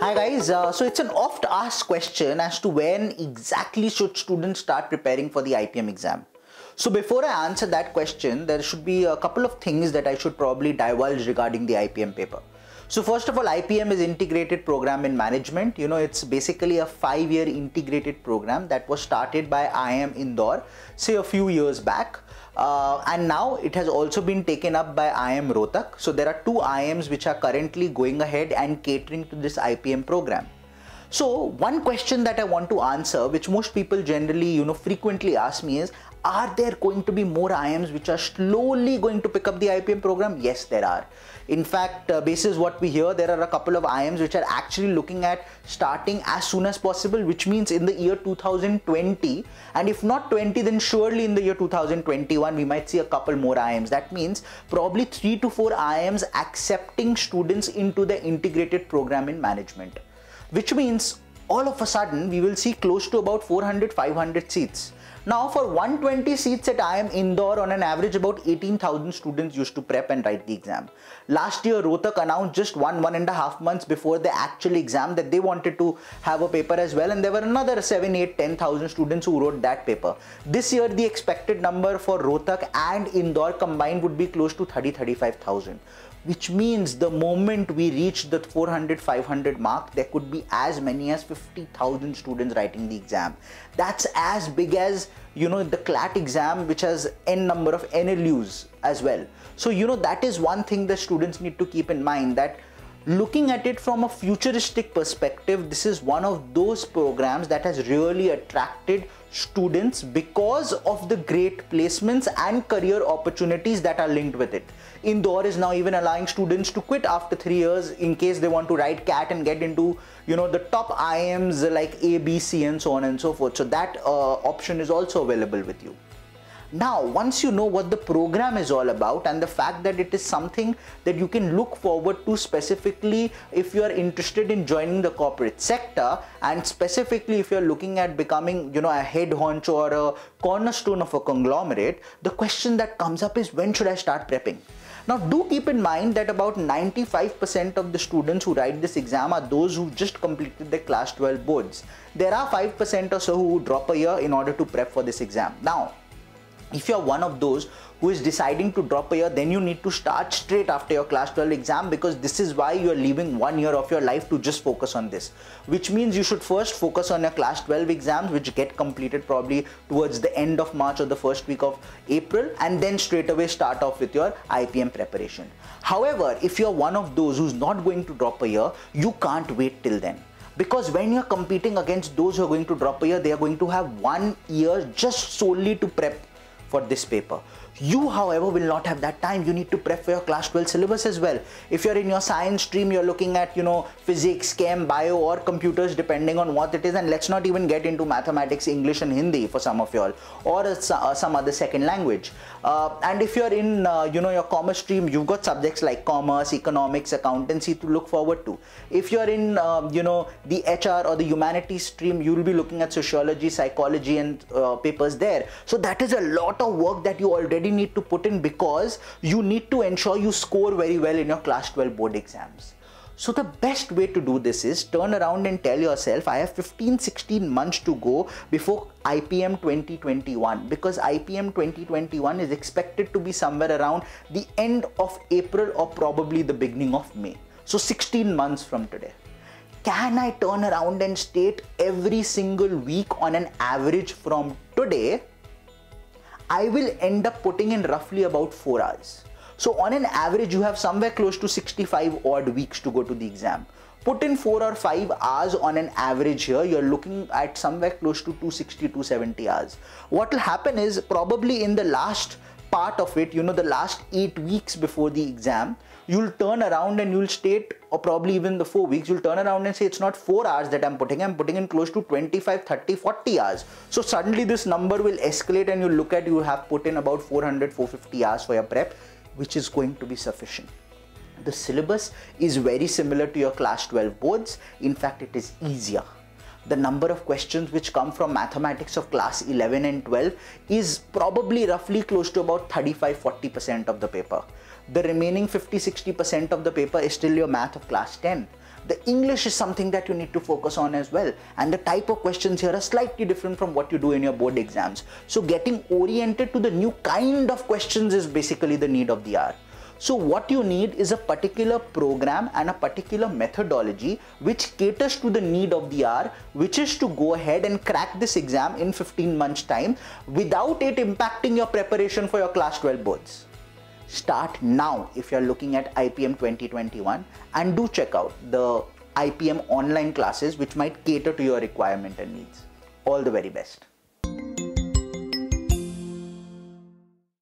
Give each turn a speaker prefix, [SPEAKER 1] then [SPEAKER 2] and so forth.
[SPEAKER 1] Hi guys, so it's an oft asked question as to when exactly should students start preparing for the IPM exam. So before I answer that question, there should be a couple of things that I should probably divulge regarding the IPM paper. So first of all, IPM is Integrated Program in Management. It's basically a 5-year integrated program that was started by IIM Indore, say a few years back. And now it has also been taken up by IIM Rohtak. So there are 2 IIMs which are currently going ahead and catering to this IPM program. So one question that I want to answer, which most people generally, frequently ask me is, are there going to be more IIMs which are slowly going to pick up the IPM program? Yes, there are. In fact, basis what we hear, there are a couple of IIMs which are actually looking at starting as soon as possible, which means in the year 2020, and if not 20, then surely in the year 2021, we might see a couple more IIMs. That means probably 3 to 4 IIMs accepting students into the integrated program in management, which means all of a sudden we will see close to about 400-500 seats. Now for 120 seats at IIM Indore, on an average about 18,000 students used to prep and write the exam. Last year Rohtak announced just 1.5 months before the actual exam that they wanted to have a paper as well, and there were another 7, 8, 10,000 students who wrote that paper. This year the expected number for Rohtak and Indore combined would be close to 30-35,000. Which means the moment we reach the 400-500 mark, there could be as many as 50,000 students writing the exam. That's as big as, the CLAT exam, which has n number of NLUs as well. So, that is one thing that students need to keep in mind, that looking at it from a futuristic perspective, this is one of those programs that has really attracted students because of the great placements and career opportunities that are linked with it. Indore is now even allowing students to quit after 3 years in case they want to write CAT and get into, the top IIMs like A, B, C and so on and so forth. So that option is also available with you. Now, once you know what the program is all about and the fact that it is something that you can look forward to specifically if you are interested in joining the corporate sector, and specifically if you are looking at becoming, a head honcho or a cornerstone of a conglomerate, the question that comes up is, when should I start prepping? Now, do keep in mind that about 95% of the students who write this exam are those who just completed their Class 12 boards. There are 5% or so who drop a year in order to prep for this exam. Now, if you are one of those who is deciding to drop a year, then you need to start straight after your Class 12 exam, because this is why you are leaving 1 year of your life to just focus on this. Which means you should first focus on your Class 12 exams, which get completed probably towards the end of March or the first week of April, and then straight away start off with your IPM preparation. However, if you are one of those who's not going to drop a year, you can't wait till then. Because when you're competing against those who are going to drop a year, they are going to have 1 year just solely to prep for this paper. You, however, will not have that time. You need to prep for your Class 12 syllabus as well. If you're in your science stream, you're looking at, physics, chem, bio or computers, depending on what it is. And let's not even get into mathematics, English and Hindi for some of y'all, or some other second language. And if you're in, your commerce stream, you've got subjects like commerce, economics, accountancy to look forward to. If you're in, the HR or the humanities stream, you'll be looking at sociology, psychology and papers there. So that is a lot of work that you already need to put in, because you need to ensure you score very well in your Class 12 board exams. So the best way to do this is turn around and tell yourself, I have 15-16 months to go before IPM 2021, because IPM 2021 is expected to be somewhere around the end of April or probably the beginning of May. So 16 months from today. Can I turn around and state every single week on an average from today, I will end up putting in roughly about 4 hours. So on an average, you have somewhere close to 65 odd weeks to go to the exam. Put in 4 or 5 hours on an average here, you're looking at somewhere close to 260-270 hours. What will happen is, probably in the last part of it, the last 8 weeks before the exam, you'll turn around and you'll state, or probably even the 4 weeks, you'll turn around and say, it's not 4 hours that I'm putting in close to 25, 30, 40 hours. So suddenly this number will escalate and you'll look at, you have put in about 400, 450 hours for your prep, which is going to be sufficient. The syllabus is very similar to your Class 12 boards. In fact, it is easier. The number of questions which come from mathematics of Class 11 and 12 is probably roughly close to about 35-40% of the paper. The remaining 50-60% of the paper is still your math of Class 10. The English is something that you need to focus on as well, and the type of questions here are slightly different from what you do in your board exams. So getting oriented to the new kind of questions is basically the need of the hour. So what you need is a particular program and a particular methodology which caters to the need of the hour, which is to go ahead and crack this exam in 15 months time without it impacting your preparation for your class 12 boards. Start now if you're looking at IPM 2021, and do check out the IPM online classes which might cater to your requirement and needs. All the very best.